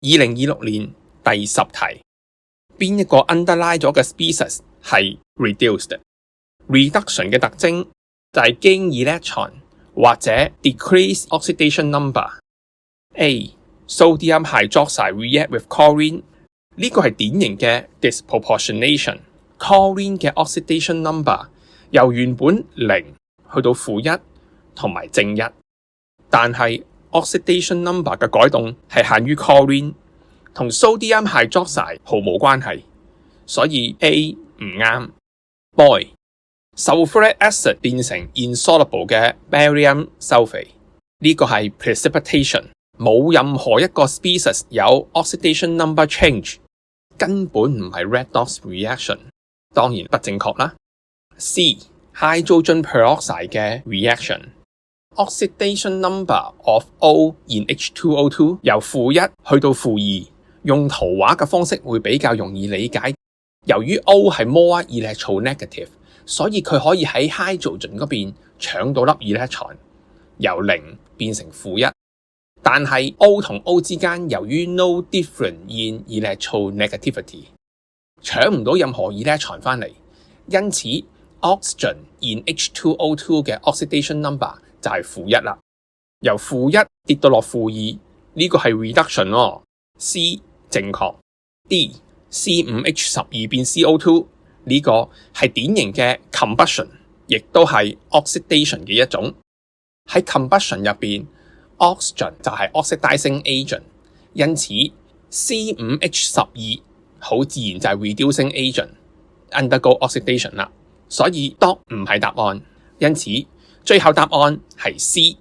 2026年第10題，邊一個 underline 咗嘅 species 係 reduced？reduction 嘅特徵就係 gain electron 或者 decrease oxidation number。A. Sodium hydroxide react with chlorine， 呢個係典型嘅 disproportionation。chlorine 嘅 oxidation number 由原本0去到-1同埋-1，但係 oxidation number 嘅改動係限於 chlorine， 同 sodium hydroxide 毫無關係，所以 A 唔啱。Boy， sulfuric acid 變成 insoluble 嘅 barium sulfate， 呢個係 precipitation， 冇任何一個 species 有 oxidation number change， 根本唔係 redox reaction， 當然不正確啦。C. hydrogen peroxide 嘅 reaction。Oxidation number of O in H2O2 由-1去到-2，用圖畫嘅方式會比較容易理解。由於 O 係 more electronegative， 所以佢可以喺 hydrogen 嗰邊搶到粒 electron， 由0變成-1。但係 O 同 O 之間由於 no difference in electronegativity， 搶唔到任何 electron 返嚟，因此 oxygen in H2O2 嘅 oxidation number 就係-1啦，由-1跌到落-2，呢個係 reduction 喎。C 正確。D C5H12 變 CO2， 呢個係典型嘅 combustion， 亦都係 oxidation 嘅一種。喺 combustion 入邊 oxygen 就係 oxidizing agent， 因此 C5H12 好自然就係 reducing agent undergo oxidation 啦，所以 D 唔係答案，因此最後答案係 C。